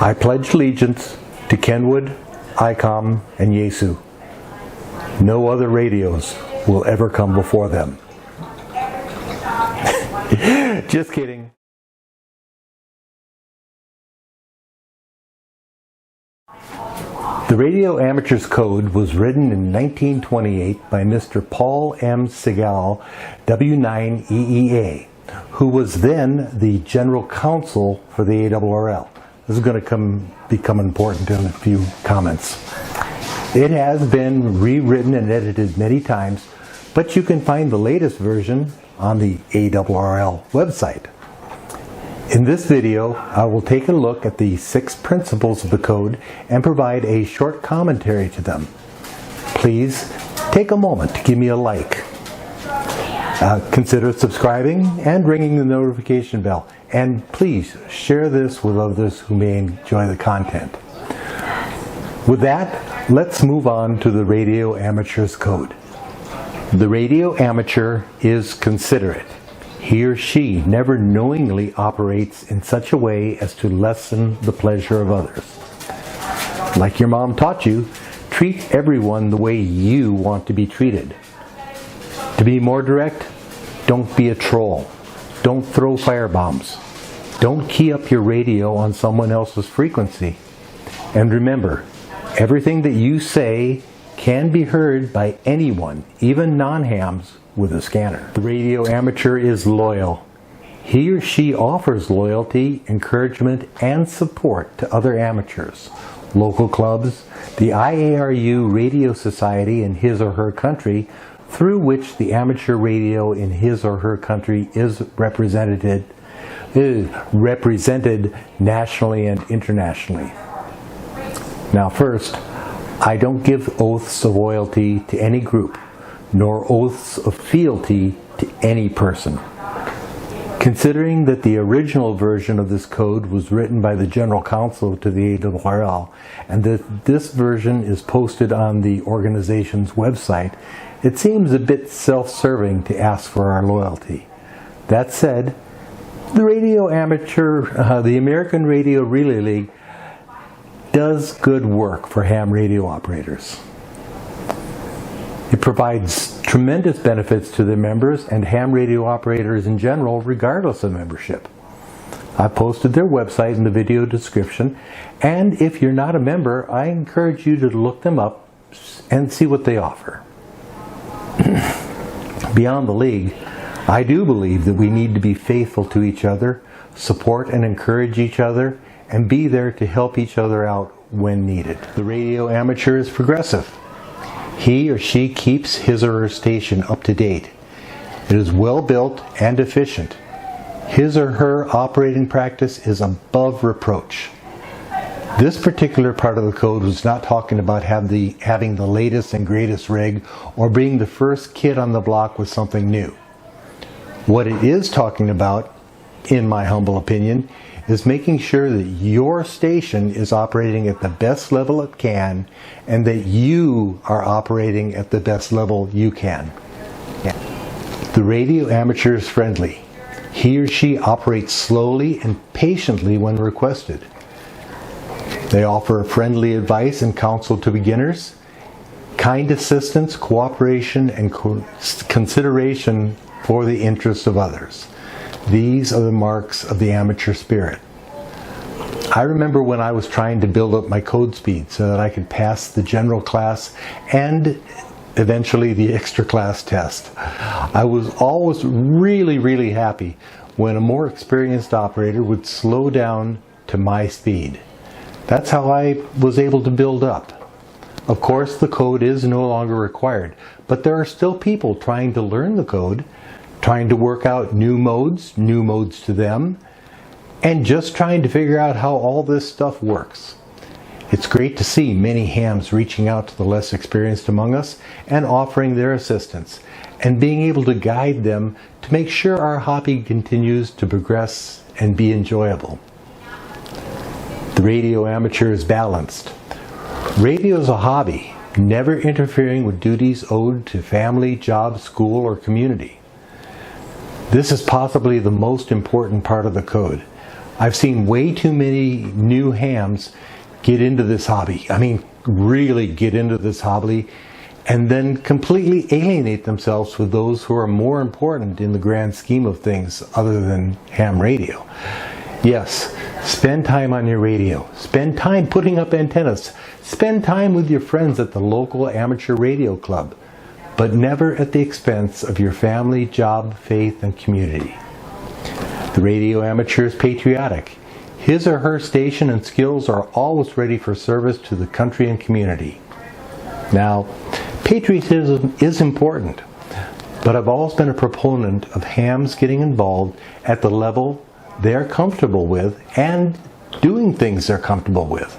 I pledge allegiance to Kenwood, ICOM, and Yesu. No other radios will ever come before them. Just kidding. The Radio Amateurs Code was written in 1928 by Mr. Paul M Segal W EEA, who was then the General Counsel for the ARRL. This is going to become important in a few comments. It has been rewritten and edited many times, but you can find the latest version on the ARRL website. In this video, I will take a look at the 6 principles of the code and provide a short commentary to them. Please take a moment to give me a like. Consider subscribing and ringing the notification bell. And please share this with others who may enjoy the content. With that, let's move on to the Radio Amateurs Code. The radio amateur is considerate. He or she never knowingly operates in such a way as to lessen the pleasure of others. Like your mom taught you, treat everyone the way you want to be treated. To be more direct, don't be a troll. Don't throw firebombs. Don't key up your radio on someone else's frequency. And remember, everything that you say can be heard by anyone, even non-hams, with a scanner. The radio amateur is loyal. He or she offers loyalty, encouragement, and support to other amateurs, local clubs, the IARU Radio Society in his or her country, through which the amateur radio in his or her country is represented nationally and internationally. Now first, I don't give oaths of loyalty to any group, nor oaths of fealty to any person. Considering that the original version of this code was written by the General Counsel to the ARRL, and that this version is posted on the organization's website, it seems a bit self-serving to ask for our loyalty. That said, the the American Radio Relay League does good work for ham radio operators. It provides tremendous benefits to the members and ham radio operators in general, regardless of membership. I've posted their website in the video description, and if you're not a member, I encourage you to look them up and see what they offer. Beyond the league, I do believe that we need to be faithful to each other, support and encourage each other, and be there to help each other out when needed. The radio amateur is progressive. He or she keeps his or her station up to date. It is well built and efficient. His or her operating practice is above reproach. This particular part of the code was not talking about having the latest and greatest rig or being the first kid on the block with something new. What it is talking about, in my humble opinion, is making sure that your station is operating at the best level it can and that you are operating at the best level you can. The radio amateur is friendly. He or she operates slowly and patiently when requested. They offer friendly advice and counsel to beginners, kind assistance, cooperation, and consideration for the interests of others. These are the marks of the amateur spirit. I remember when I was trying to build up my code speed so that I could pass the general class and eventually the extra class test. I was always really happy when a more experienced operator would slow down to my speed. That's how I was able to build up. Of course, the code is no longer required, but there are still people trying to learn the code, trying to work out new modes to them, and just trying to figure out how all this stuff works. It's great to see many hams reaching out to the less experienced among us and offering their assistance, and being able to guide them to make sure our hobby continues to progress and be enjoyable. The radio amateur is balanced. Radio is a hobby, never interfering with duties owed to family, job, school, or community. This is possibly the most important part of the code. I've seen way too many new hams get into this hobby. I mean, really get into this hobby and then completely alienate themselves with those who are more important in the grand scheme of things other than ham radio. Yes, spend time on your radio. Spend time putting up antennas. Spend time with your friends at the local amateur radio club, but never at the expense of your family, job, faith, and community. The radio amateur is patriotic. His or her station and skills are always ready for service to the country and community. Now, patriotism is important, but I've always been a proponent of hams getting involved at the level they're comfortable with and doing things they're comfortable with.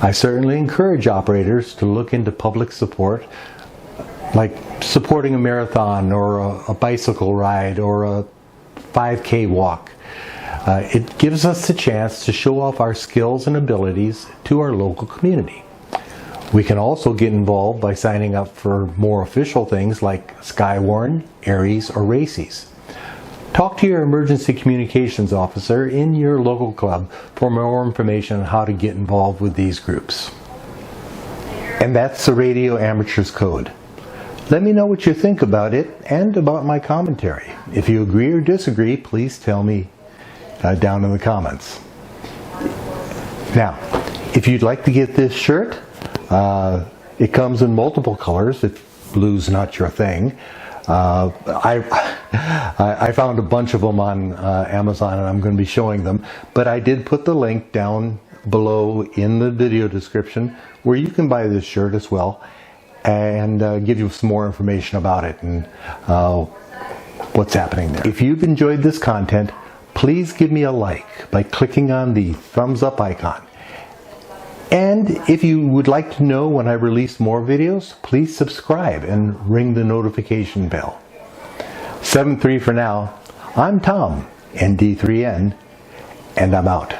I certainly encourage operators to look into public support, like supporting a marathon or a bicycle ride or a 5K walk. It gives us the chance to show off our skills and abilities to our local community. We can also get involved by signing up for more official things like Skywarn, Aries, or Racies. Talk to your emergency communications officer in your local club for more information on how to get involved with these groups. And that's the Radio Amateurs Code. Let me know what you think about it and about my commentary. If you agree or disagree, please tell me down in the comments. Now, if you'd like to get this shirt, it comes in multiple colors if blue's not your thing. I found a bunch of them on Amazon and I'm going to be showing them, but I did put the link down below in the video description where you can buy this shirt as well and give you some more information about it and what's happening there. If you've enjoyed this content, please give me a like by clicking on the thumbs up icon. And if you would like to know when I release more videos, please subscribe and ring the notification bell. 7-3 for now. I'm Tom, ND3N, and I'm out.